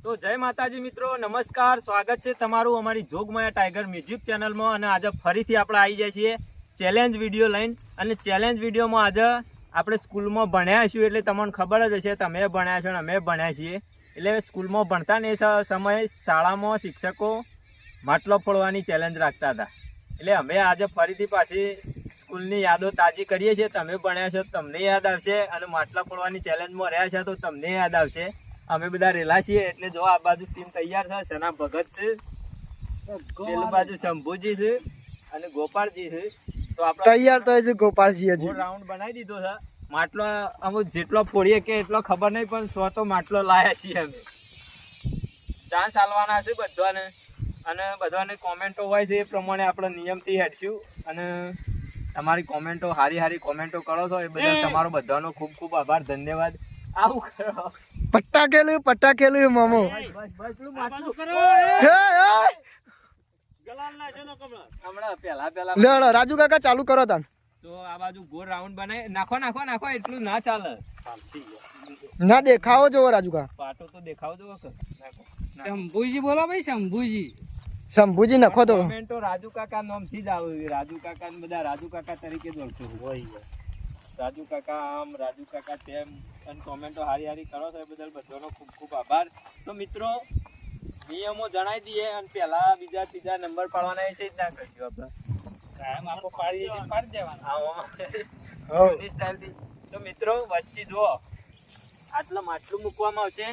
તો જય માતાજી મિત્રો, નમસ્કાર, સ્વાગત છે તમારું અમારી જોગમાયા ટાઈગર મ્યુઝિક ચેનલમાં. અને આજે ફરીથી આપણે આવી જાય છીએ ચેલેન્જ વિડીયો લઈને. અને ચેલેન્જ વિડીયોમાં આજે આપણે સ્કૂલમાં ભણ્યા છીએ, એટલે તમને ખબર જ હશે, તમે ભણ્યા છો અને અમે ભણ્યા છીએ. એટલે સ્કૂલમાં ભણતા ને એ સમયે શાળામાં શિક્ષકો માટલો ફોડવાની ચેલેન્જ રાખતા હતા. એટલે અમે આજે ફરીથી પાછી સ્કૂલની યાદો તાજી કરીએ છીએ. તમે ભણ્યા છો તમને યાદ આવશે, અને માટલા ફોડવાની ચેલેન્જમાં રહ્યા છે તો તમને યાદ આવશે. અમે બધા રેલા છીએ. એટલે જો આ બાજુ ટીમ તૈયાર છે. સના ભગત છે, પેલી બાજુ શંભુજી છે અને ગોપાળજી છે. તો આપણે તૈયાર તો છે ગોપાળજી હજી રાઉન્ડ બનાવી દીધો છે. માટલો અમુક જેટલો ફોડીએ કે એટલો ખબર નહીં, પણ સો તો માટલો લાયા છીએ અમે. ચાન્સ આલવાના છે બધાને, અને બધાને કોમેન્ટો હોય છે એ પ્રમાણે આપણે નિયમથી હેડશું. અને તમારી કોમેન્ટો સારી કોમેન્ટો કરો છો એ બદલ તમારો બધાનો ખૂબ ખૂબ આભાર, ધન્યવાદ. આવું કરો પટ્ટાકેલું મામો. લેડો રાજુ કાકા ચાલુ કરો તાન. તો આ બાજુ ગોળ રાઉન્ડ બનાવી નાખો. એટલું ના ચાલે, ના દેખાવો જોવો રાજુ કાકા. પાટો તો દેખાવ જો. શંભુજી બોલો ભાઈ, શંભુજી નખો તો. કોમેન્ટો રાજુ કાકા નામથી જ આવે. રાજુ કાકા ને બધા રાજુ કાકા તરીકે જ ઓળખો હોય. રાજુ કાકા આમ, રાજુ કાકા તેમ, અને કોમેન્ટો સારી કરો છો એ બદલ બધાનો ખૂબ ખૂબ આભાર. તો મિત્રો નિયમો જણાવી દઈએ, અને પહેલા બીજા ત્રીજા નંબર પાડવાના એ છે જ ના કરજો આપણે. કાયમ આપણે પાડી દેવાના સ્ટાઇલથી. તો મિત્રો વચ્ચે જુઓ, માટલું મૂકવામાં આવશે.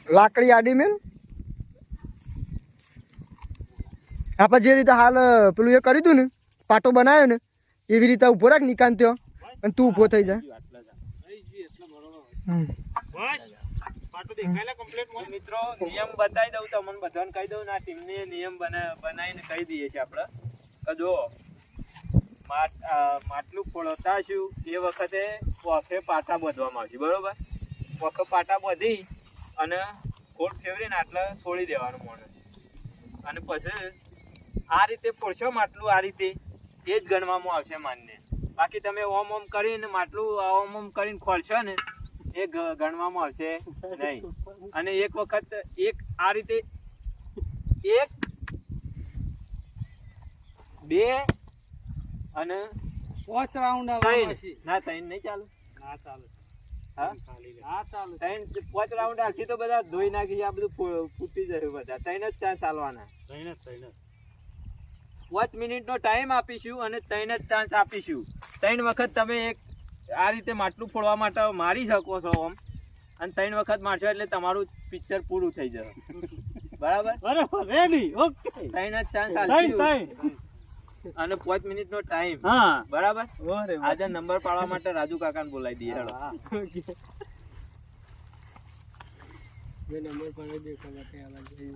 લાકડી આડી મેલ. આપણે જે રીતે હાલ પેલું એ કર્યું હતું ને, પાટો બનાવ્યો ને, એવી રીતે ઉભો રાખ નિકાન ત્યો, અને તું ઉભો થઈ જાય. મિત્રો નિયમ બતાવી દઉં, તમને બધાને કહી દઉં. આ ટીમને નિયમ બનાવીને કહી દઈએ છીએ આપણે કે જો માટલું ફોડતા છું એ વખતે વખે પાટા બાંધવામાં આવશે, બરોબર? વખે પાટા બાંધી અને ખોટ ફેરવીને આટલે છોડી દેવાનું માણસ. અને પછી આ રીતે ફોડશો માટલું, આ રીતે એ જ ગણવામાં આવશે માન્ય. બાકી તમે ઓમ કરીને માટલું ઓમ કરીને ખોલશો ને, એ ગણવામાં આવશે નહીં. અને એક વખત આ રીતે 1 2 અને 5 રાઉન્ડ ના 3 નહીં ચાલુ. હા ચાલુ 3 5 રાઉન્ડ આવશે તો બધા ધોઈ નાખી. આ બધું ફૂટી જશે બધા. 3 જ ચાન્સ ચાલવાના. 5 મિનિટનો ટાઈમ આપીશું અને 3 જ ચાન્સ આપીશું. 3 વખત તમે આ રીતે માટલું ફોડવા માટે મારી શકો છો આમ, અને 3 વખત મારશો એટલે તમારું પિક્ચર પૂરું થઈ જશે. બરાબર? Ready, okay. 3 જ ચાન્સ આપીશું અને 5 મિનિટનો ટાઈમ. બરાબર? આજે નંબર પાડવા માટે રાજુ કાકાને બોલાવી દઈએ.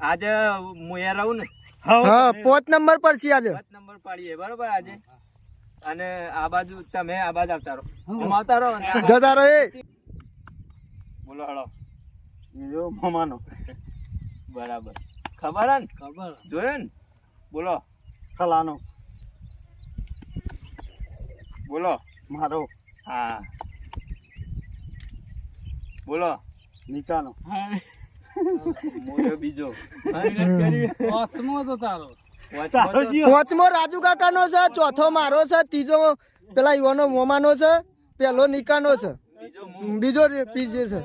આજે હું એ રહું ને, હા 5 નંબર પર છે આજે. 5 નંબર પાડીએ, બરોબર? આજે અને આ બાજુ તમે આ બાજુ આવતા રહો. જતા રહો. બોલો હળો. જો મામાનો બરાબર ખબર હે ને? ખબર જોયો ને? બોલો કલાનો. બોલો મારો. હા બોલો નિકાનો. મોયો બીજો. તો તારો. પાંચમો રાજુ કાકાનો છે, ચોથો મારો છે, ત્રીજો પેલા યુવાનો મોમાનો છે, પેલો નિકાનો છે, બીજો પીજે છે.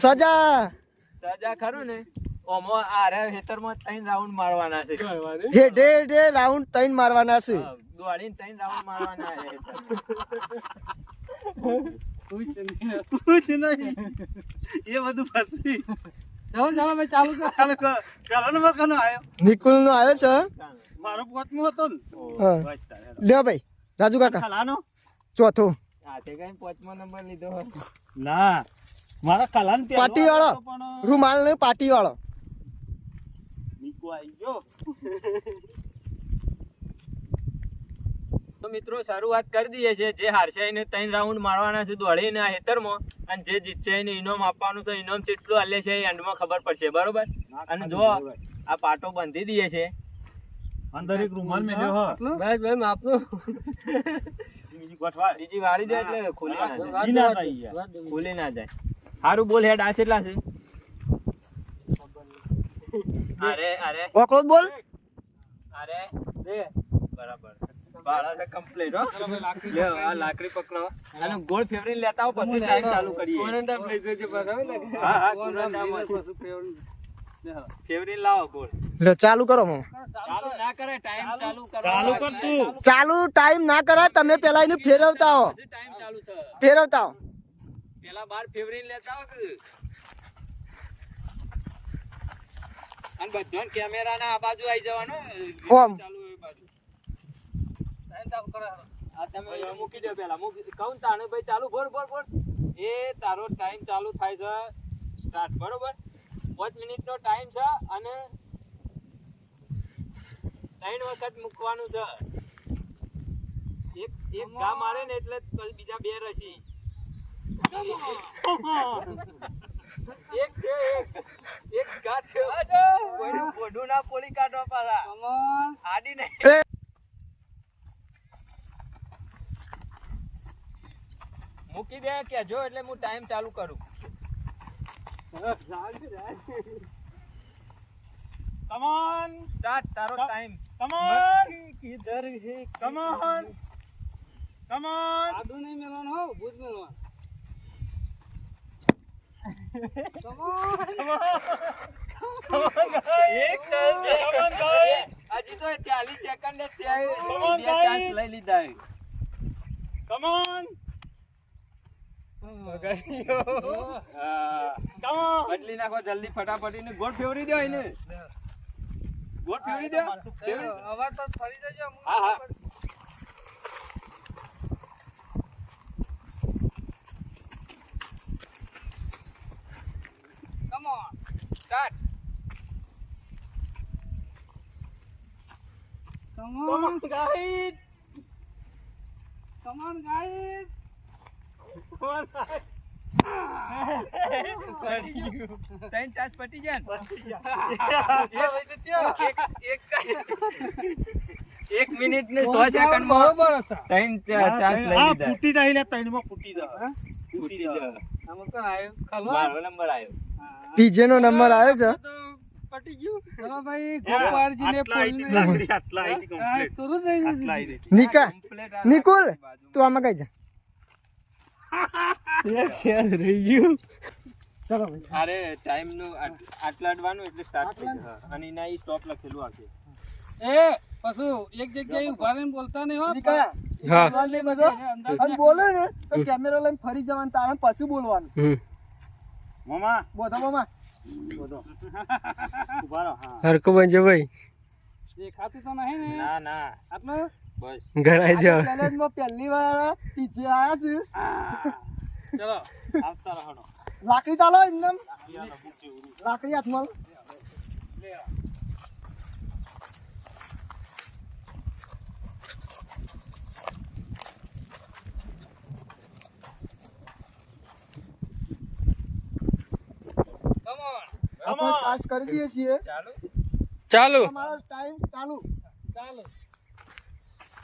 સજા ખરું ને? ઓમો આરે હેતરમાં 3 રાઉન્ડ મારવાના છે. હેડે રાઉન્ડ 3 મારવાના છે. દોડીને 3 રાઉન્ડ મારવાના છે. પૂછ નહીં એ બધું ફસી. ચાલો ભાઈ, ચાલુ કર. પેલો નંબર કનો આવ્યો? નિકુલ નો આવ્યો છે. મારો 5મો હતો ને. લ્યો ભાઈ રાજુ કાકા. કલાનો ચોથો. હાથે કઈ 5મો નંબર લીધો. ના, મારા કલાન પાટી વાળો રૂમાલ ને પાટી વાળો નીકુ આવી ગયો. તો મિત્રો શરૂઆત કરી દઈએ છે. જે હારશે એને 3 રાઉન્ડ મારવાના છે દોડીને આ હેતરમાં, અને જે જીતશે એને ઇનામ આપવાનું છે. ઇનામ કેટલું આલે છે એ એન્ડમાં ખબર પડશે, બરોબર? અને જો આ પાટો બાંધી દઈએ છે, અંદર એક રૂમાલ મેલ્યો હ બસ ભાઈ માપનું બીજી ગોઠવા બીજી વાળી દે એટલે ખોલી ના જાય. ઈ ના થાય યાર. ખોલી ના જાય. હારું બોલ હેડ આ કેટલા છે? અરે અરે ઓકળો બોલ અરે દે બરાબર બાળા છે કમ્પ્લીટ હો. લે આ લાકડી પકડો અને ગોળ ફેવરીને લેતા આવો પછી ટાઈમ ચાલુ કરીએ. હા હા ફેવરીને લાવો ગોળ. લે ચાલુ કરો મામા ચાલુ ના કરે ટાઈમ ચાલુ કરો. ચાલુ કર તું ચાલુ ટાઈમ ના કરાય તમે પેલા એને ફેરવતા હો પછી ટાઈમ ચાલુ થાય. ફેરવતા હો પેલા બાર ફેવરીને લેતા આવો કે અને બધાને કેમેરાના આ બાજુ આવી જવાનું હોમ. ચાલુ એ બાજુ ટાઈમ ચાલુ કરો. આ તમે મૂકી દો પેલા મૂકી કહું તાણે ભાઈ ચાલુ બોલ બોલ બોલ. એ તારો ટાઈમ ચાલુ થાય છે સ્ટાર્ટ બરોબર 5 મિનિટનો ટાઈમ છે અને 3 વખત મૂકવાનું છે. એક એક ઘા મારે ને એટલે પછી બીજા 2 રસી. એક છે એક ઘા થયો કોઈનું મોઢું ના પોળી કાઢવા પાછા આડી નહીં. મૂકી દે કે જો એટલે હું ટાઈમ ચાલુ કરું. કમ ઓન સ્ટાર્ટ તારો ટાઈમ. કમ ઓન કિધર હે કમ ઓન કમ ઓન આદુ નહીં મેલવાનો હો ભૂત મેલવાનો. એક turn દે. હજી તો 40 સેકન્ડ જ થયા. Come on, બે ચાન્સ guys. લઈ લીધા હે. કમ ઓન હા. કમ ઓન બદલી નાખો જલ્દી ફટાફટ એને ગોળ ફેવરી દો એને. ગોળ ફેવરી દો. અવાર તો ફરી જજો હા હા. Come on. Start. Come on guys Come on guys. Come on ત્રણ ચાન્સ પટી જાય એક મિનિટ ને 100 સેકન્ડ બરોબર ત્રણ ચાન્સ લઈ લીધા. ફૂટી જાય ને ત્રણમાં ફૂટી જાય ફૂટી જાય. મારો નંબર આવ્યો. પીજે નો નંબર આવ્યો છે પટી ગયું. ચલો ભાઈ આટલા આઈથી કમ્પ્લીટ નિકા નિકુલ તું આમાં કઈ જા રહી ગયું ચલો ભાઈ અરે ટાઈમ નું આટલા અડવાનું એટલે સ્ટાર્ટ થઈ જશે અને એના ઈ સ્ટોપ લખેલું આવશે. એક જગ્યાએ ઉભા રહીને બોલતા નહીં હો હા બધો અને બોલે ને તો કેમેરા લઈને ફરી જવાનું તારે પછી બોલવાનું મામા બોધો મામા બોલો ઉભા રહો હા હરકો બનજો ભાઈ દેખાતું તો નહીં ને. ના ના આટલો બસ ગણાઈ દો ચેલેન્જમાં પહેલી વાર પીછે આયા છે ચલો આવતા રહો. લાકડી તાલો એમનેમ લાકડી હાથમાં આપણે સ્ટાર્ટ કરી દઈએ છીએ ચાલુ તમારો ટાઈમ ચાલુ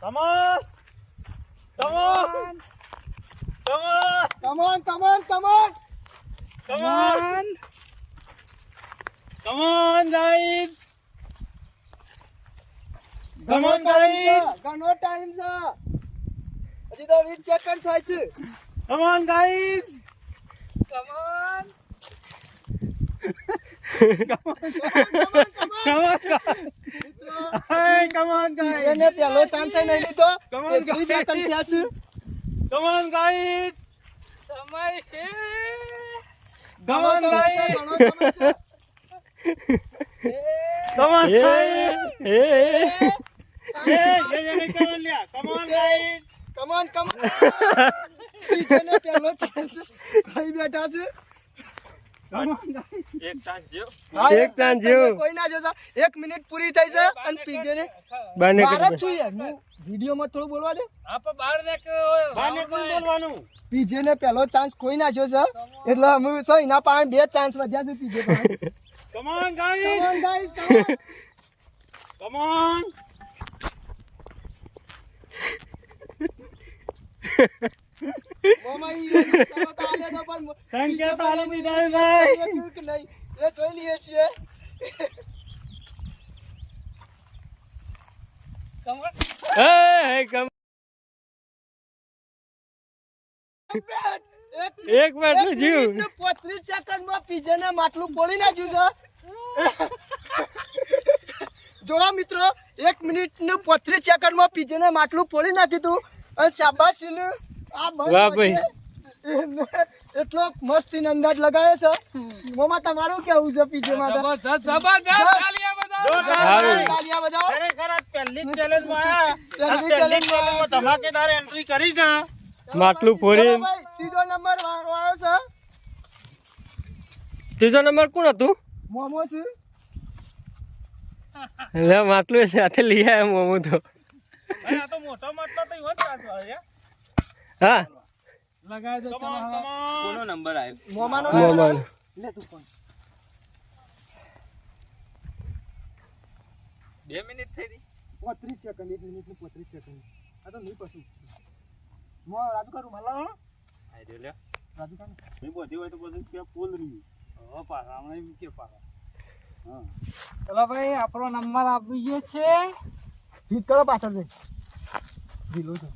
come on come on come on come on come on guys come on guys ઘણો ટાઈમ છે હજી તો 20 સેકન્ડ થાય છે come on guys come on come on guys એને પહેલો ચાન્સ નહીં લીધો Come on, 20 સેકન્ડ થયા છે કમ ઓન ગાઈસ સમય છે. કમ ઓન ગાઈસ ઘણો સમય છે come on guys come on લ્યા come on guys come on પીછેને પહેલો ચાન્સ કઈ બેઠા છે કમ ઓન ગાઈસ એક ચાન્સ જો હા, એક ચાન્સ જેવું. કોઈ ના જોતા 1 મિનિટ પૂરી થઈ છે અને પીછેને બાને બહાર જ છું યાર હું વિડીયોમાં થોડું બોલવા દે આપણે બહાર બાને કોણ બોલવાનું પીછેને પહેલો ચાન્સ કોઈ નાખ્યો છે એટલે અમે સો એના પાસે 2 ચાન્સ વધ્યા છે પીછે પાસે come on guys Come on, guys, come on. Come on મોમાં ઈ કરો તો આલે તો પણ સંકેત આલી દીધા ભાઈ. એક કે નહીં એ જોઈ લઈએ છીએ. એક માટલું જીવ 35 સેકન્ડમાં પીઝાને માટલું પોળી નાખ્યું છે. જોવા મિત્રો 1 મિનિટ ને 35 સેકન્ડમાં પીઝાને માટલું પોળી નાખ્યું હતું અને શાબાશીને આ વાહ ભાઈ. એટલો મસ્તી અંદાજ લગાવ્યો છે. મોમાં તમારું કેવું છે પીઝા માટે? તાલિયા બજાવો. ખરેખર આ પહેલી જ ચેલેન્જમાં આયા. પહેલી આ પહેલી જ ચેલેન્જમાં ચેલેન્જમાં ધમાકેદાર એન્ટ્રી કરી છે. માટલું ચલો ફોરી ભાઈ, ત્રીજો નંબર વાળો આવ્યો છે. ત્રીજો નંબર કોણ હતું? મોમો છે. લે માટલું સાથે લઈ આવ્યા મોમો તો. ભાઈ આ તો મોટો માટલો તો ઈવન કાચો છે. હા લગાવી દો. કોનો નંબર આવ્યો? મોમાનો મોમાનો. લે તું કોણ? 2 મિનિટ થઈ ગઈ. 35 સેકન્ડ 1 મિનિટ ને 35 સેકન્ડ. આ તો નહીં પછી મો રાજુ કરું મલા આઈ દે લે. રાજુ કરું એ બધી હોય તો બધું કે ફૂલ રહી. હવે પાછા હમણાં એમ કે પાછા. હા. ચલો ભાઈ આપણો નંબર આપી ગયો છે. હિટ કરો પાછળ જઈ દીલો છે.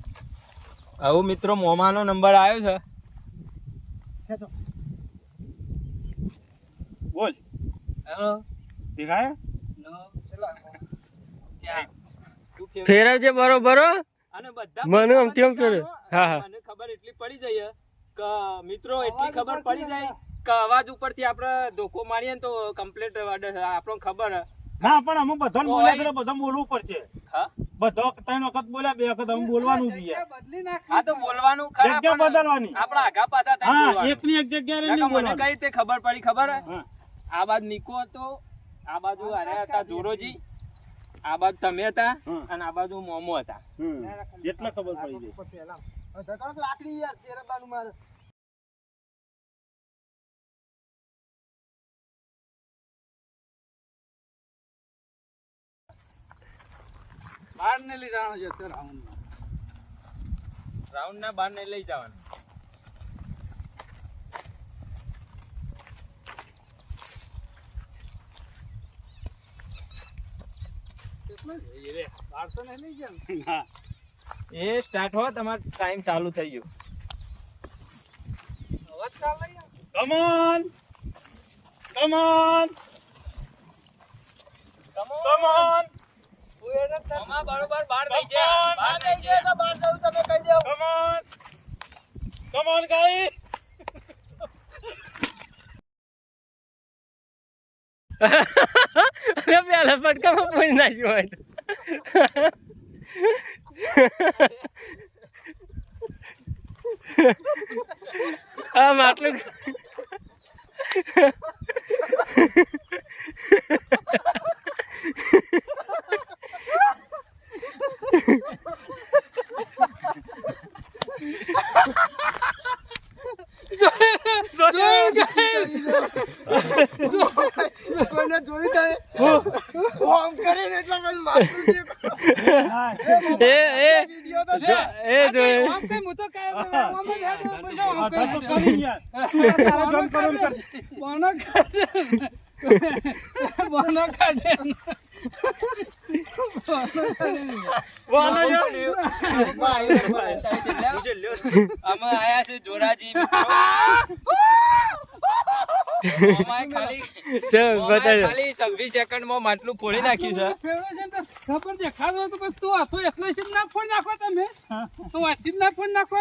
આવું મિત્રો મોમાનો નંબર આવ્યો છે. ખેંચો. બોલ. હેલો દેખાય? ફેરવજે બરોબર હો. અને બધા મને આમથી આમ ફેરવ. હા હા. મને ખબર એટલી પડી જાય કે મિત્રો એટલી ખબર પડી જાય કે અવાજ ઉપરથી આપણે ધોકો મારીએ ને તો કમ્પ્લીટ આપણને ખબર હે. ના પણ અમે બધાને બોલ્યા એટલે બધા બોલવું પડશે. હા બધો 3 વખત બોલ્યા 2 વખત અમે બોલવાનું જોઈએ. બદલી નાખ. આ તો બોલવાનું ખરા જગ્યા પણ બદલવાની. આપણા આગા પાછા થાય હા બોલવાનું. એકની એક જગ્યાએ નકર નહીં મને બોલવાનું. કઈ તે ખબર પડી ખબર હે? હા. આ બાજુ નીકો હતો, આ બાજુ અરે હતા જોરોજી, આ બાજુ તમે હતા અને આ બાજુ મોમો હતા. એટલે ખબર પડી ગઈ. પહેલા ધકાક લાકડી યાર તેરબાનું મારે. બહાર ને લઈ જવાનો છે અત્યારે રાઉન્ડમાં. રાઉન્ડ ના બાર ને લઈ જવાનું. કેટલો છે? રે બહાર તો નહીં લઈ ગયા ને? હા. એ સ્ટાર્ટ હો, તમારો ટાઈમ ચાલુ થઈ ગયો. અવાજ ચાલે યાર. Come on. Come on. Come on. હું એને જ તને- મોમા બરોબર બાર લઈ Come જા. on. બાર કહી લઈ દે જા. તો બહાર જવું તમે કહી દો. Come on. Come on guys. અરે પેલા ફટકામાં પડી નાખ્યો હોય તો. આ માટલું કોઈને જોઈ દે. ઓમ કરીને એટલા બધું માથું છે. એ વિડિયો તો છે. જોઈ આમ કઈ હું તો કાંઈ આમ જ હેડો, પછી આમ બધા તો કઈ કરી યાર. તારે જમ કરમ કરજે. બોનો કાઢે બોનો કાઢે વાલો યાર. અમે આયા છે જોરાજી મિત્રો. મોમાએ ખાલી 26 સેકન્ડમાં માટલું ફોડી નાખ્યું છે. ફેરવો છે ને તો ખબર દેખાડો હોય તો બસ તું હતો એટલે જ ના ફોડ નાખો તમે તો વાંચી જ ના ફોડ નાખો.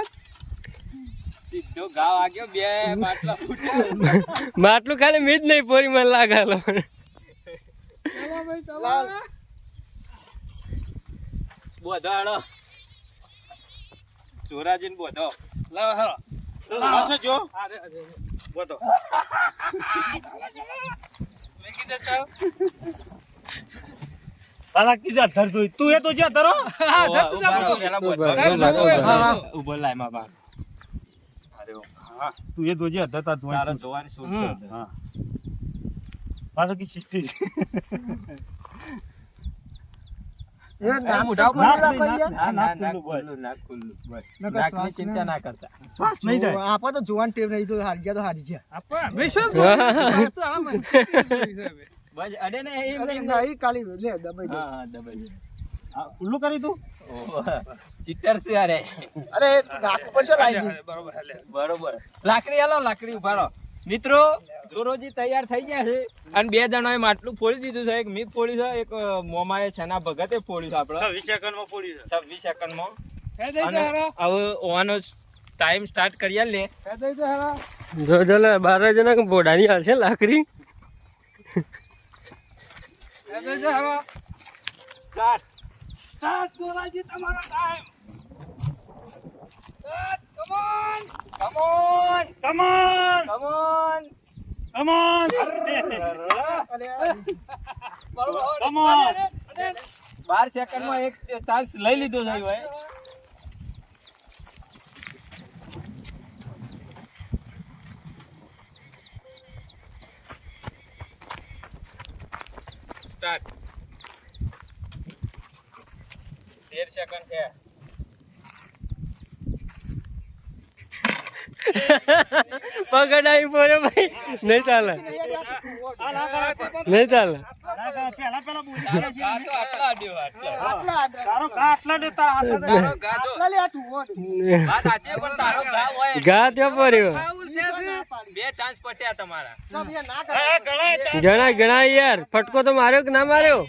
સીધો ઘા વાગ્યો, બે માટલા ફૂટ્યા. માટલું ખાલી મીજ નહીં પોરી મને લાગાલો. ચલો ભાઈ ચલો. બોધો હાલો જોરાજીને બોધો. લાવો હાલો. પાછો જો. અરે અરે બોલો. મેકી દે ચાલ. તારા કીધા ધર જોઈ. તું એ તો જ્યાં ધરો. હા જતું જાવ. પેલા બોધો. હા. ઉભો લાય માં બા. અરે હા તું એ તો જ્યાં ધરતા તારો જોઈ. જોવાની શું છે? હા. પાછો કી શિસ્તી. એ નાક મોઢા ઉપર ખુલ્લું નાક રાખો નહીં, યાર. ના, નાક ના, ખુલ્લું નાક ખુલ્લું, બસ. નકર નાકની શ્વાસ ચિંતા ના- ના કરતા. શ્વાસ નહીં જાય. આપણે તો જોવાની ટેવ નહીં તો હારી ગયા તો હારી ગયા. આપણે અમે શું બોલું? તો આમ જ છે. બસ, અરે ને એમ અરે નહીં. નહીં, ખાલી લે દબાઈ દે. હા, હા, દબાઈ દે. આ ખુલ્લું કરી તું ઓહો, ચીટર છે અરે. અરે નાક ઉપર શું લાગી ગયું? બરોબર હાલે. બરોબર. લાકડી હાલો, લાકડી ઉભારો. મિત્રો ધોરોજી તૈયાર થઈ ગયા છે અને 2 જણાએ માટલું ફોડી દીધું છે. એક મી ફોડી છે, એક મોમાએ છેના ભગતે ફોડી છે. આપણે 20 સેકન્ડમાં પડી છે. 26 સેકન્ડમાં. ફેર દઈ અને દે હારો. હવે ઓવાનો ટાઈમ સ્ટાર્ટ કરી લે. ફેર દઈ દે હારો. જો જો લે 12 જણા બોડાની હાલશે લાકડી. ફેર દઈ દે હારો. સ્ટાર્ટ. સ્ટાર્ટ ધોરાજી તમારો time. Start come on. Come on, Come on! Come on. Come on! બરોબર. Come on! 12 સેકન્ડમાં એક ચાન્સ લઈ લીધો છે ભાઈ. સ્ટાર્ટ. 13 સેકન્ડ છે. પકડાઈ પડે ભાઈ. નહીં ચાલે, નહીં ચાલે. પેલા બોલી તારો ઘા તો આટલા અડ્યો, આટલા. આટલા આટલા. તારો ઘા આટલા દેતા હાથ તારો ઘા તો આટલા લે આ ઠુંવો. વાત સાચી પણ તારો ઘા હોય. ઘા ત્યાં પડ્યો. ફાઉલ થયા છે. 2 ચાન્સ પટ્યા તમારા. ના ભૈયા ના કરે. ગણાય ગણાય ગણાય યાર. ફટકો તો માર્યો કે ના માર્યો?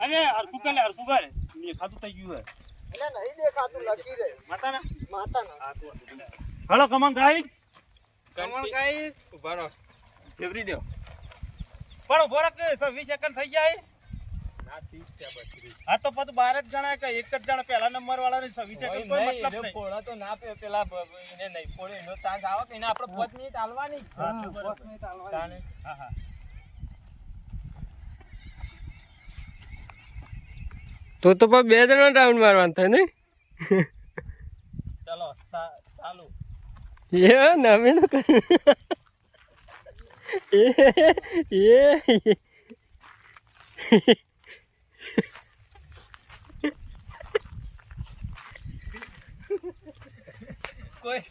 અરે હરખું કરે હરખું કરે ખાતું થઈ ગયું હે એટલે નહીં દેખાતું લકી રે. માતા ને માતા ના. હલો કમન ગાઈ કમોન ગાઈસ. ઉભા રહો. ફેવરી દો. પણ ઉભો રાખ 20 સેકન્ડ થઈ જાય ના, 30 છે બસ. હા તો પછી 12 જ ગણાય કે એક જ જણા પહેલા નંબર વાળા ને 20 સેકન્ડ કોઈ મતલબ નહીં ફોડા તો ના પેલા એને નહીં ફોડે એનો ચાન્સ આવે કે એને આપણે 5 મિનિટ હાલવાની. તાને. હા હા તો પણ 2 જણા રાઉન્ડ મારવાનું થાય ને. ચલો ચાલુ. એ નમે તો કર. એ કોઈ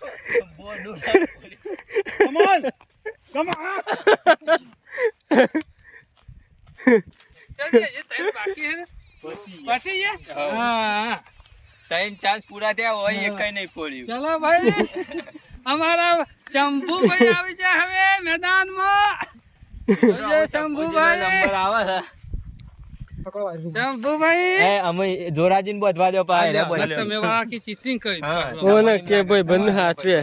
બોડું કમન કમન ચાલ જે ટાઈમ બાકી છે ને. પછી છે. હા. 3 ચાન્સ પૂરા થયા હોય એકઈ નહીં ફોડ્યું. ચલો ભાઈ અમારા શંભુભાઈ આવી છે હવે મેદાનમાં. જોજો શંભુભાઈ. નંબર આવે છે. પકડો વાયરું. શંભુભાઈ એ અમે જોરાજીને બધવા દો પાય રે બોલ. તમે વાળા की ચીટિંગ કરી. ઓને કે ભાઈ બંને હાચવે.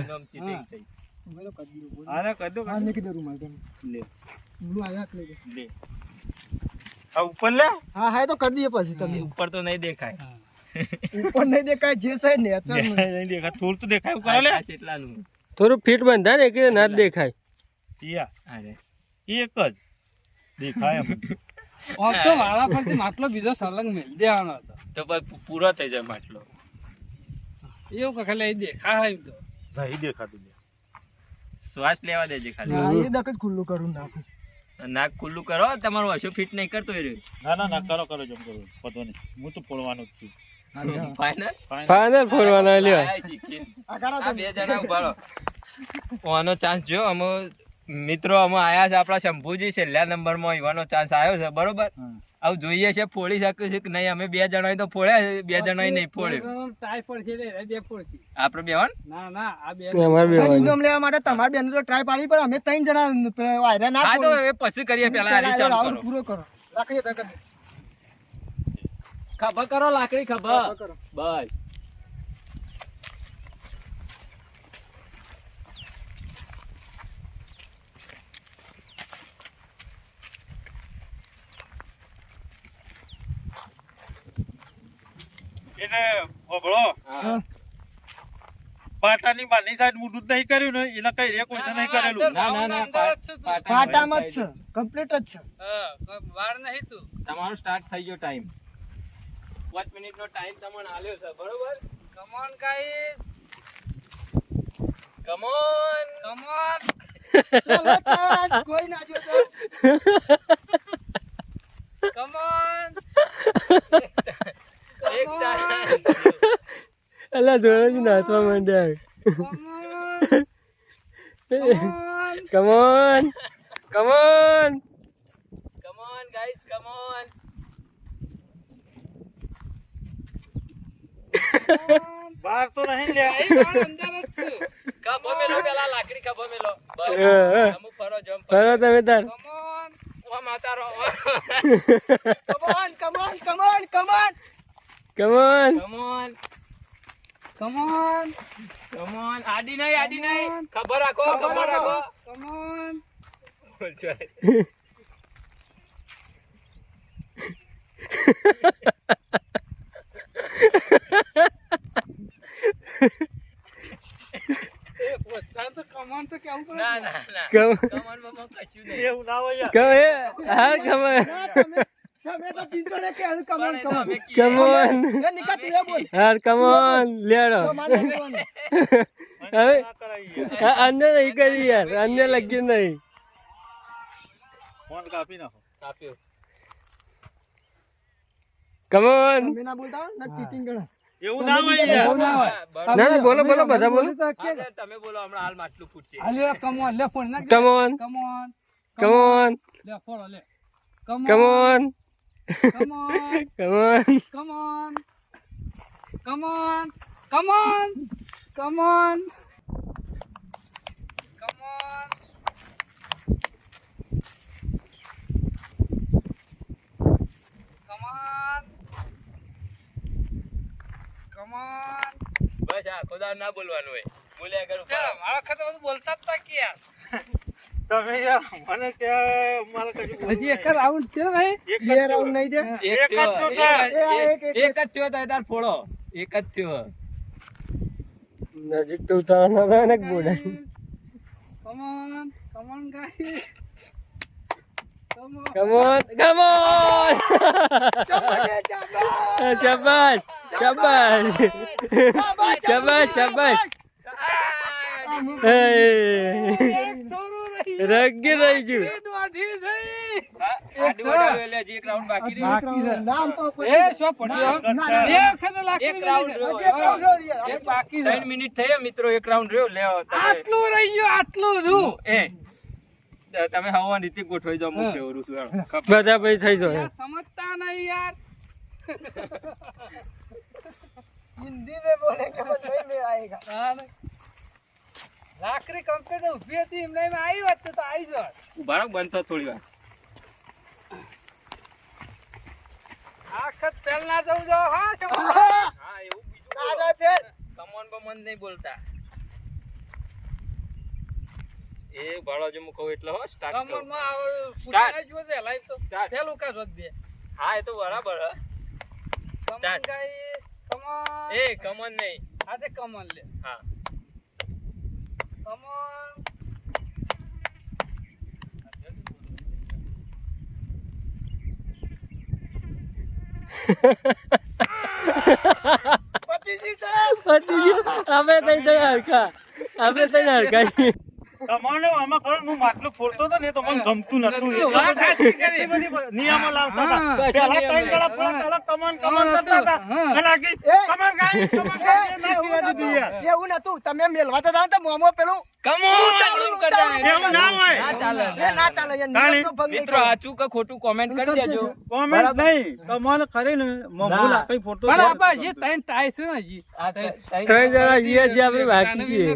આને કહી દો આ મેં કીધું રૂમાલ તમે. લે ઊંડું આયા જ લઈ લે. લે આ ઉપર લે હા હા એ તો કરી દઈએ પછી તમે. ઉપર તો નહીં દેખાય. ઉપર નહીં દેખાય જે સાઈડ નેચર નહીં દેખા થોડું તો દેખાય એવું કરે લે આ કેટલાનું? થોડું ફીટ બંધા ને કે ના જ દેખાય. યા અરે એક જ દેખાય એમ આમ તો વાળા પરથી માટલો બીજો સળંગ મેલ દેવાનો હતો. તો પછી પૂરો થઈ જાય માટલો. એવું કે ખાલી દેખાય તો. નહીં દેખાતું લે શ્વાસ લેવા દેજે ખાલી. હા એ દક જ ખુલ્લું કરું નાખું. નાક ખુલ્લું કરો. તમારું હશું ફિટ નહીં કરતો એ રહ્યું. ના કરો કરો જેમ કરો પતો નહીં હું તો પડવાનું જ છું ફાઇનલ ફાઇનલ ફોડવાના લ્યો. આ કરો આ 2 જણા ઉભા રહો. આનો ચાન્સ જો અમે મિત્રો અમે આયા છે આપણા શંભુજી છેલ્લા નંબરમાં એવાનો ચાન્સ આવ્યો છે બરોબર. આવું જોઈએ છે ફોડી શકે છે કે નહીં. અમે 2 જણાએ તો ફોડ્યા છે, 2 જણાએ નહીં ફોડ્યું. ટ્રાય પડશે લે બે પડશે. આપણે બેવાન ના ના આ બે અમારે બે ઇનામ લેવા માટે તમારે બેન તો ટ્રાય પાડી પણ અમે 3 જણા વાયરા ના હા તો હવે પછી કરીએ. પેલા આની ચાલુ રાઉન્ડ કરો. પૂરો કરો. રાખીએ તક ખભા કરો લાકડી ખભા. બસ એને ઓબળો પાટાની બારની સાઈડ મોઢું જ નહીં કર્યું ને એને કઈ રે કોઈ નહીં કરેલું ના ના ના પાટામાં જ છે કમ્પ્લીટ જ છે. હા વાર નહીં તું. તમારો સ્ટાર્ટ થઈ ગયો ટાઈમ. 5 મિનિટનો ટાઈમ તમને આલ્યો છે બરોબર. Come on guys. Come on. Come on. ચાલો, ચાલ, કોઈ ના જો તો. Come on. એક ચાન્સ. અલા જોડે નાચવા માંડ્યા. Come on come on Come on, guys, come on. બહાર તો નહીં લે ખભો મેલો પેલા લાકડી ખભો મેલો. બસ. અમુક ફરો જમ્પ. ફરો તમે તાર. ઓ માતા રો. Come on come on come on come on come on Come on. Come on. આડી નહીં. ખબર રાખો. બોલ ચાલ. ના. કમ Come on, બમો કશું નહીં. એવું ના હોય યાર. કમ એ હા કમોન તમે તો ચિંતા કે કમોન પણ કમોન અમે કીએ. કમોન એ નિકા તું એ બોલ હા કમોન લેડો કમાન નહીં બોલવાનું. હવે ના કરાય યાર. અન્ય નહીં કરી યાર અન્ય લગી નહીં. ફોન કાપી નાખો. આપ્યો. કમોન તમે ના બોલતા હો, ના ચીટિંગ કરો. એવું ના હોય યાર. બરોબર. ના ના બોલો બધા બોલો. હા, સર, તમે બોલો હમણાં હાલ માટલું ફૂટશે. કમોન કમોન કમોન લે ફોડો લે come on come on come on come on come on come on come on come on come on come on બસ આ ખોદા ના બોલવાનું હોય. બોલ્યા કરું. ચાલ મારા ખાતે બધું બોલતા જ તા કે યાર તમે યાર મને કે મારે કશું બોલવું હજી એક રાઉન્ડ છે ભાઈ નહીં. બે રાઉન્ડ નહીં દે એક એક જ થયો. તો થાય. એક જ થયો તો તાર ફોડો. એક જ થયો. નજીક તો ઉતારવાના હતા ને બોલે come on come on guys come on come on come on શાબાશ શાબાશ શાબાશ શાબાશ રગી રહી ગયું દોઢી થઈ આડું અડાડું એટલે હજી એક રાઉન્ડ બાકી રહ્યો. બાકી છે નામ તો કોઈ એ શો પડ્યો એક વખત લાકડી એક રાઉન્ડ રહ્યો. હજી એક રાઉન્ડ રહ્યો યાર. એક બાકી છે 3 મિનિટ થઈ મિત્રો. એક રાઉન્ડ રહ્યો. લેવો તમે. આટલું રહી ગયું આટલું રૂ એ તમે હવા રીતે ગોઠવાઈ જાઓ. હું ફેવરું છું યાર. બધા ભાઈ થઈ જાય સમજતા નહીં યાર हिंदी में बोलेंगे वो नहीं में आएगा. લાકડી કમ્પ્યુટર ઉભી હતી એમને એમ આવી હોત તો આવી જોત ઉભા રહો, બંધ થો થોડી વાર. આખત પેલ ના જવું જો હા શંભુ? હા એવું બીજું બોલો. आजा फिर. કમોન બમોન નહીં બોલતા. એ ભાડો જે હું કહું એટલે હો સ્ટાર્ટ કરો. કમરમાં આવે Start. પૂછીને જોજે લાઈવ તો Start. પેલું કા જોત બે હા એ તો બરાબર હે. Come on Start. ગાઈ કમન એ કમોન નહીં. આજે કમન લે હા કમન पति जी साहब. આપણે થઈ જાય હરખા આપણે થઈ હરખા તમારે આમાં કરો હું માટલું ફોડતો હતો ને તો મને ગમતું નતું. વાત સાચી કરી. એટલી બધી નિયમો લાવતા હતા. હા. પહેલા ત્રણ જણા ફોડતા હતા, કમાન કરતા હતા. હા. અને આગી કમાન ગાઈ, કમાન ગાઈ, એ ના કહેવા દીધું યાર. એવું નતું તમે મેલવાતા હતા ને તો મોમો પેલું કમોન એમ કરતા નહીં. એવું ના હોય. ના ચાલે. એ ના ચાલે યાર તાળી. નિયમનો ભંગ નહીં મિત્રો કરવો. સાચું કે ખોટું કોમેન્ટ કરી દેજો. કોમેન્ટ નહીં. તમારે ખરી ને મોંઘું લાકડી ફોડતો પણ હતો. આપા જે ત્રણ ટાઈ છે ને હજી આ ત્રણ જણા છીએ જે આપણે બાકી છીએ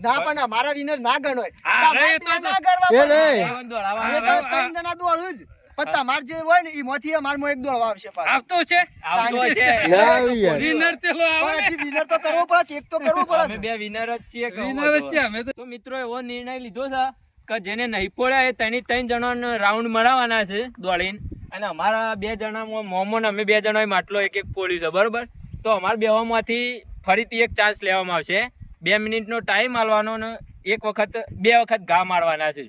ના પણ અમારા વિનર ના ગણોય હા, તમારે એ તો તે ના કરવા એ પડે. નહીં જીવન દોડાવવા અમે તો ત્રણ જણા દોડું જ પણ તમારે જે હોય ને એમાંથી અમારમાં એક દોડવા આવશે પાછું. આવતો છે આવતો છે. ના આવી યાર વિનર તેલો આવે પણ ને હજી વિનર તો કરવો પડે કેક તો કરવો અમે પડે બે વિનર જ છીએ કહું વિનર જ છે અમે તો તો મિત્રો એવો નિર્ણય લીધો છે કે જેને નહીં પડ્યા એ ત્રણ જણાનો રાઉન્ડ મરાવવાના છે દોડીને. અને અમારા બે જણામાં મોમો ને અમે બે જણાએ માટલો એક એક ફોડ્યું છે બરોબર. તો અમારા બેમાંથી ફરીથી એક ચાન્સ લેવામાં આવશે. 2 મિનિટનો ટાઈમ આલવાનો ને બે વખત ઘા મારવાના છે.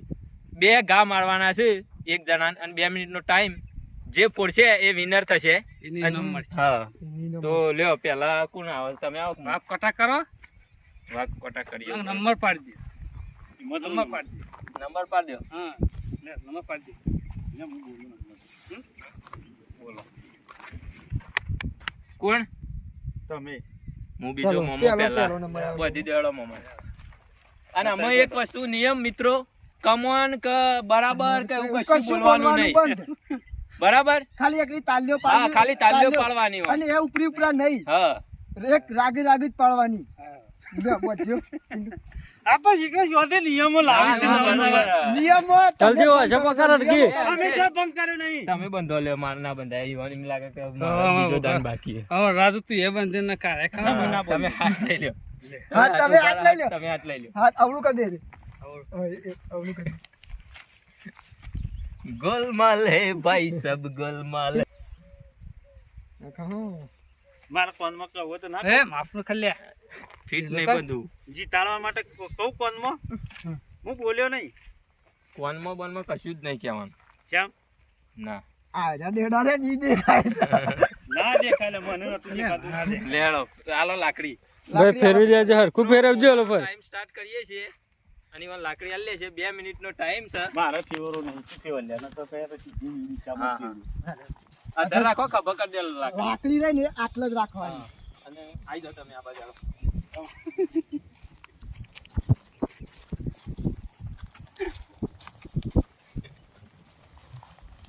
2 ઘા મારવાના છે એક જણા અને 2 મિનિટનો ટાઈમ. જે ફોડશે એ વિનર થશે. એની અને- નંબર છે. હા તો લ્યો પેલા કોણ આવે તમે આવો બાપ કટા કરો વાઘ કોટા કરીએ. નંબર પાડી દે નંબર પાડી દે નંબર પાડ દો. હા લે નંબર પાડી દે બોલો કોણ તમે હું બીજો ચલો, મોમો પેલો પહેલા નંબર આવ્યો. બધી દેડો મોમો અને અમે એક વસ્તુ નિયમ મિત્રો કમોન કે બરાબર કે એવું કશું કશું બોલવાનું બોલવાનું નહીં બંધ. બરાબર ખાલી એકલી તાલીઓ હા પાડવી, ખાલી તાલીઓ પાડવાની હોય અને એ ઉપરી ઉપરા નહીં, હા એક રાગે રાગે જ પાડવાની. જો, બોલજો. આ તો શીખર યોધે નિયમો લાવી છે ના, નવા નવા. બરાબર. નિયમો તમે જલ્દી ભંગ હોય, કરો છો, જપો કરો, નિયમો. અમે શું ભંગ કર્યો નહીં? તમે બંધો લ્યો માર ના બંધાય ઈવન એમ લાગે કે મારો બીજો દાન બાકી છે. હવે રાજુ તું એ બંધે ના કારે ખરા તમે હાથ લઈ લ્યો હા, તમે હાથ લઈ લ્યો. તમે હાથ લઈ લ્યો હાથ અવળું કરી દે. અવળું કરી દે. ગોલમાલ હે ભાઈ સબ ગોલમાલ મારા કોનમાં કહું તો ના એ માફનું ખલ્યા ફીટ નહીં બંધું જીતાડવા માટે કહું કોનમાં હું બોલ્યો નહીં કોનમાં બનમાં કશું જ નહીં કહેવાનું કેમ ના આ જા દેડા રે ઈ દેખાય છે. ના દેખાય લે, મને નતું દેખાતું. લેડો ચાલો લાકડી ભાઈ ફેરવી દેજો હરખું ફેરવજો લો પર ટાઈમ સ્ટાર્ટ કરીએ છીએ અને એમાં લાકડી આલે છે 2 મિનિટનો ટાઈમ છે મારે ફેવરો નહીં શું ફેવર લે તો કયા તો સીધી દિશામાં હા, હા. ફેરવું. અધર રાખો ખબર કરી દે લાકડી લાકડી રહી ને આટલો જ રાખવાની. અને આઈ જાઓ તમે આ બાજુ આવો.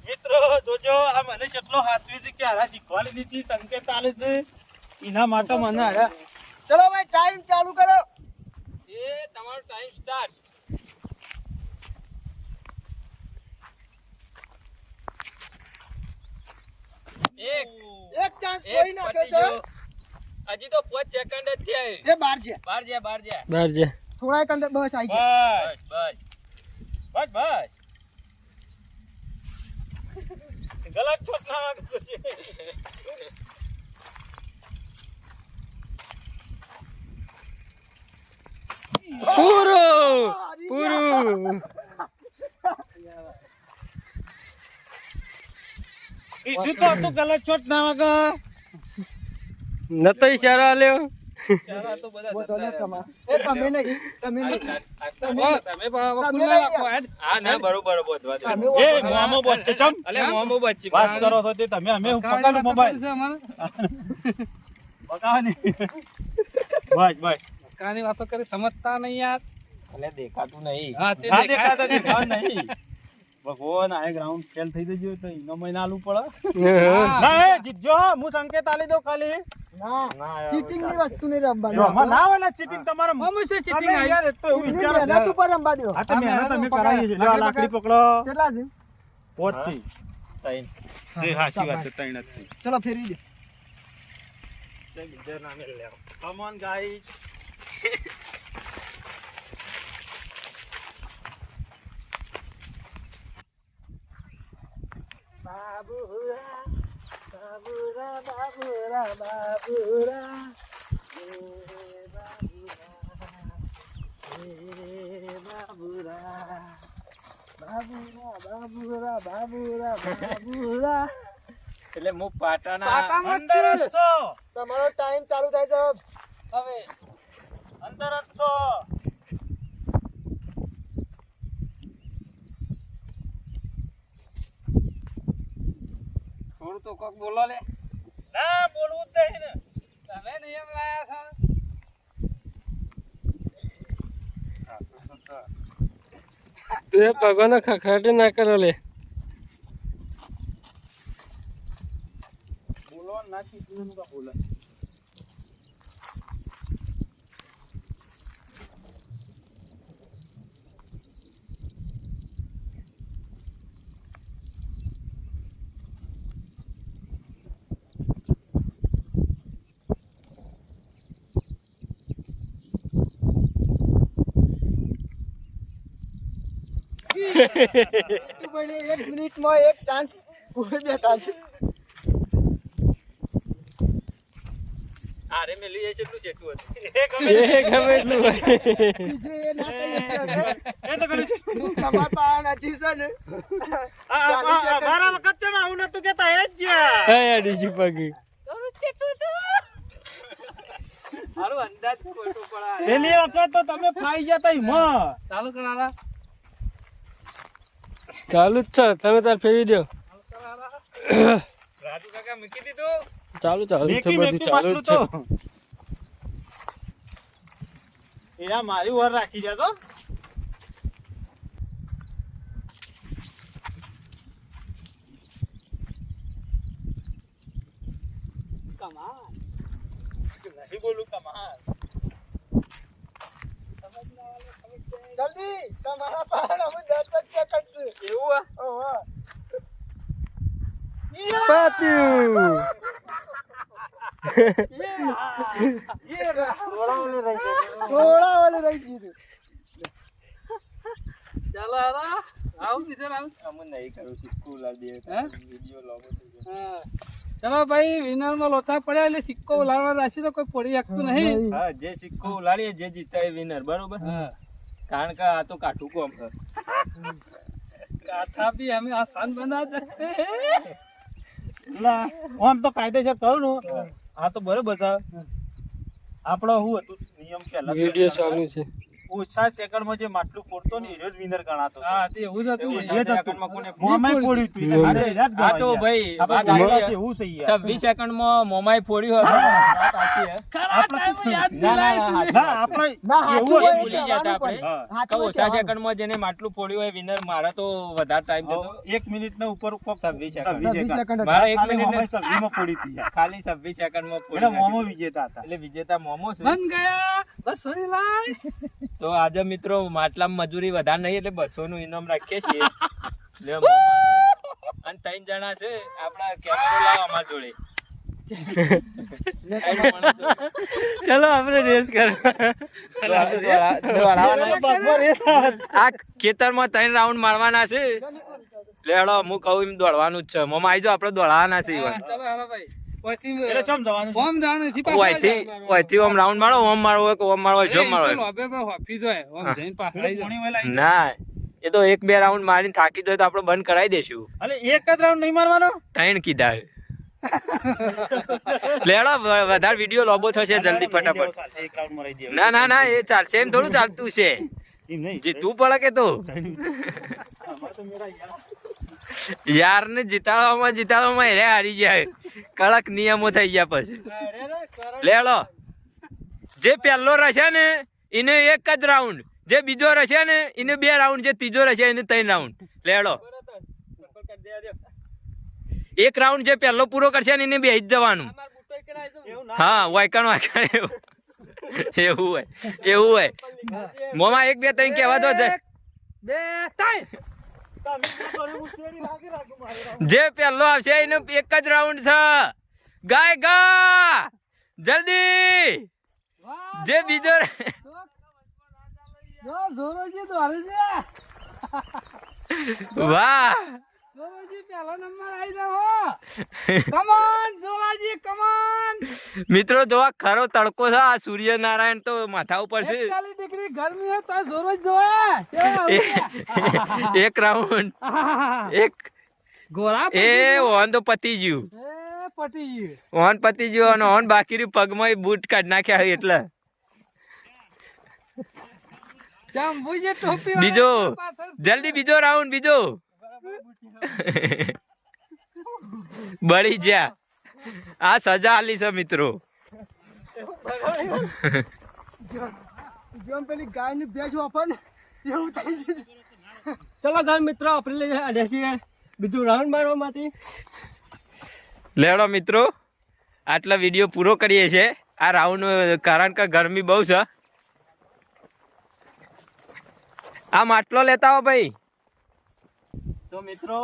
મિત્રો જોજો આ મને કેટલો હાથવી છે કે હારા શીખવા લીધી છે, સંકેત આલે છે એના માટે મને હારા ચલો ભાઈ ટાઈમ ચાલુ કરો. એ તમારો ટાઈમ સ્ટાર્ટ એક એક ચાન્સ એક કોઈ નાખે પતી છે. ગયો. હજી તો 5 સેકન્ડ જ થયા એ બાર છે. બહાર જા બહાર જા થોડા એક અંદર બસ આવી ગયા. બસ બસ બસ બસ ગલત છોટ ના વાગતો છે. પૂરું પૂરું કીધું તો હતું ગલત છોટ ના વાગે. નતો ઈશારો આલ્યો ચારા તો બધા બોલો ને જતા રહ્યા. તમારે. એ તમે નહીં, તમે નહીં. તમે તમે ખુલ્લા લઈ રાખો આવો. હેડ. હા ના બરોબર બોધવા દે તમે એ મોમો બચ્ચે ચમ અલે મોમો બચ્ચી વાત કરો છો તે તમે અમે પકડ મોબાઈલ છે અમારે પકાવવાની બસ બસ કાની વાતો કરી સમજતા નહીં યાર અલે દેખાતું નહીં હા તે ના દેખાય દેખાતા દેખાવ નહીં. ભગવાન આ ગ્રાઉન્ડ ફેલ થઈ જજો તો એનો મહિના આલુ પડે. હા. ના એ જીતજો હું સંકેત આલી દઉં ખાલી. ના, ના, ચીટિંગ ની વસ્તુ નહીં જો રમવાની. આમાં ના હોય ને ચીટિંગ તમારે મામુ શું cheating તમે આવી? યાર એક તો એવું ચીટિંગ વિચારો. મહેનત ઉપર રમવા દ્યો. હા તો હા, મહેનત મહેનત અમે પકડ. કરાવીએ છીએ. લો આ લાકડી પકડો. કેટલા છે? પોચી. તઈન. છે હાચી વાત છે તૈણ જ છે. ચલો ફેરવી દે. બીજા નામે લેવો. Come on guys. બાબુરા, બાબુરા, બાબુરા, બાબુરા. એ બાબુરા, બાબુરા, બાબુરા, બાબુરા, બાબુરા. એટલે હું પાટાના પાટામાં જ અંદર જ છે. છો. તમારો ટાઈમ ચાલુ થાય છે. હવે અંદર જ છો. થોડું તો કોક બોલો લે ના બોલવું જ નહીં ને. તમે નિયમ લાયા છો તે ભગવાન ખખડાટી ના કરો લે બોલો ના ચીટિંગ નું કા બોલે. એક મિનિટમાં એક ચાન્સ કોઈ બેઠા છે. આરે મેલી જાય છે એટલું જેટલું હતું એ ગમે એ ગમે એટલું હોય બીજું એ ના કહી શકે છે. એ તો પેલું છે. તમારા પાસે નચી છે ને. મારા વખત તેમ આવું નતું કેતા એ જ જ્યાં. હા ડીજી પગી મારું અંદાજ ખોટો પડા પેલી વખત તો તમે ફાઈ ગયા તા એમાં. ચાલુ કરારા ચાલુ જ છે તમે તાર ફેરવી દો રાજુ કાકા મૂકી દીધું ચાલુ ચાલુ તો મેકી બધું મેકી ચાલુ જ માટલું છે. તો એરા મારી વાર રાખી જા તો નહીં બોલું કમાલ જલ્દી તમારા પાન અમે 10 સેકન્ડ છે એવું ઓહો પાત્યું. થોડા વાળું રહી ગયું ચાલો હાલો આવું બીજો આવું અમે નહીં કરું સિક્કો ઉલાડી દે હે? વિડિયો લાવો તો હા ચલો ભાઈ વિનરમાં લોચા પડ્યા એટલે સિક્કો ઉલાડવા રાશી તો કોઈ પડી શકતું નહીં હા જે સિક્કો ઉલાડીએ જે જીતા એ વિનર બરોબર હા કારણ કે આ તો કાઠું કોમ છે કાથા બી અમે આસાન બના દેતે હે એટલે આમ તો કાયદેસર કરું ને આ તો બરોબર છે આપણો શું હતું નિયમ પહેલા વિડીયો ચાલુ છે. ઓછા સેકન્ડમાં જે માટલું ફોડતો ને એ જ વિનર ગણાતો હા તે એવું જ હતું એ જ હતું. સેકન્ડમાં કોને મોંમાં ફોડ્યું હતું એટલે મોંમાં. આપણે રાત આ તો ગવાઈ ભાઈ ગયા. વાત આપણે આવી છે. એવું છે યાર. 26 સેકન્ડમાં મોમાઈ ફોડ્યું હતું વાત સાચી હે. ખરા ટાઈમે યાદ ના, ના, દિલાય ના, તું. ના આપણે ના હાચું એવું હોય હતું. ભૂલી ગયા તા આપણે. હા. કે હાચું હોય ઓછા કહેવાનું. સેકન્ડમાં જેને માટલું ફોડ્યું હોય વિનર મારા તો વધારે ટાઈમ થતો હવે 1 મિનિટના ઉપર કોક 26 સેકન્ડ. 26 સેકન્ડ મારા 1 ખાલી મિનિટ મોંમાં 26 ફોડી હતી યાર. ખાલી 26 સેકન્ડમાં ફોડી એટલે મોંમાં નાખ્યું. વિજેતા હતા એટલે વિજેતા મોમો છે બન ગયા બસ સોરી લાય તો આજે મિત્રો માટલામાં મજૂરી વધારે નહીં એટલે 200 નું ઇનામ રાખીએ છીએ લે મોમાને. અને 3 જણા છે આપણા કેમેરો લાવો અમાર જોડે ચલો આપણે રેસ કરો. આ ખેતરમાં 3 રાઉન્ડ મારવાના છે લેડો હું કહું એમ દોડવાનું જ છે મોમાં આવી જાઓ આપણે દોડવાના છે ઈવન. ચલો હાલો ભાઈ પછી એટલે ચમ જવાનું છે? ઓમ જાણ નથી પાછા ઓયથી ઓમ રાઉન્ડ મારો ઓમ મારવો હોય કે ઓમ મારવો હોય જો મારવો હોય. લોબે પર હોફી જોય ઓમ જઈને પાછા આવી પોણી વેલા આવી. ના એ તો 1-2 રાઉન્ડ મારીને થાકી જાય તો આપણે બંધ કરાવી દેશું. અલે એક જ રાઉન્ડ નહીં મારવાનો 3 કીધા લેડો વધારે વિડીયો લોબો થશે જલ્દી ફટાફટ. એક રાઉન્ડ મરાઈ દે ના ના ના એ ચાલશે એમ થોડું ચાલતું છે એમ નહીં જીતવું પડે કે તો યાર ને જીતાડવામાં એને હારી જાય કડક નિયમો થઈ ગયા પછી લેડો જે પહેલો રહેશે ને એને એક જ રાઉન્ડ જે બીજો રહેશે ને એને 2 રાઉન્ડ જે ત્રીજો રહેશે એને 3 રાઉન્ડ લેડો એક રાઉન્ડ જે પહેલો પૂરો કરશે ને એને બેસી જ જવાનું હા વાયકણ એવું હોય મોમાં 1 2 3 કહેવા દો બે ત્રણ જે પહેલો આવશે એનો એક જ રાઉન્ડ છે ગાય ગા જલ્દી જે બીજો જો જોરોજી દોડે છે વાહ જોરોજી પહેલો નંબર આવી જાઓ કમોન જોરાજી કમોન મિત્રો જોવા ખરો તડકો છે આ સૂર્યનારાયણ તો માથા ઉપર છે 41 ડિગ્રી ગરમી હે તો જોરોજ જોયા એક રાઉન્ડ એક ગોળા એ ઓન તો પતી ગયું એ પટી ગયું ઓન પતી ગયું અને ઓન બાકી રહ્યું પગમાં બૂટ કાઢ નાખ્યા હોય એટલે જાંબુજી ટોપી બીજો જલ્દી બીજો રાઉન્ડ બીજો બળી જ્યા આ સજા આલી છે મિત્રો જેમ પેલી ગાયની ભેંસ વાપર ને એવું થઈ ગયું છે. ચલો તાર મિત્રો આપણે લઈ આવ્યા છીએ બીજું રાઉન્ડ મારવા માટે. લેડો મિત્રો આટલા વિડીયો પૂરો કરીએ છીએ આ રાઉન્ડ કારણ કે ગરમી બહુ છે આ માટલો લેતા હો ભાઈ તો મિત્રો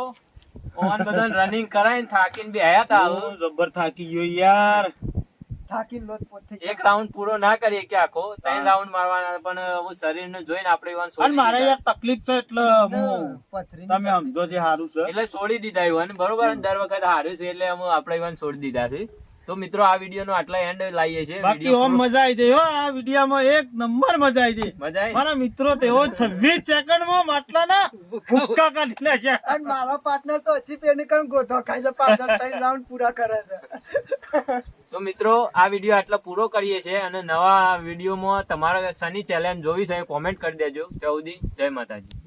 ઓન બધાને રનિંગ કરાઈને થાકીને બેહ્યા તા હું જબ્બર થાકી ગયો યાર થાકીને લોટપોટ થઈ એક રાઉન્ડ પૂરો ના કરીએ કે આખો 3 રાઉન્ડ મારવાના પણ હું શરીરને જોઈને આપણે ઈવન અને મારે યાર તકલીફ છે એટલે હું પથરી તમે સમજો છે સારું છે એટલે છોડી દીધા ઈવન બરોબર અને દર વખત હારે છે એટલે અમે આપણે ઈવન છોડી દીધા છે તો મિત્રો આ વિડીયો નો આટલા એન્ડ લાવીએ છીએ બાકી ઓમ મજા આવી ગઈ હો આ વિડીયોમાં એક નંબર મજા આવી ગઈ મજા આવી મારા મિત્રો તેઓ 26 સેકન્ડમાં માટલાના ભૂક્કા કાઢી નાખ્યા અને મારો પાર્ટનર તો હજી પેની કણ ગોઠો ખાઈ છે પાછળ 3 રાઉન્ડ પૂરા કરે છે તો મિત્રો આ વિડીયો આટલા પૂરો કરીએ છીએ અને નવા વિડીયોમાં તમારે શની ચેલેન્જ જોવી છે કોમેન્ટ કરી દેજો ત્યાં સુધી જય માતાજી.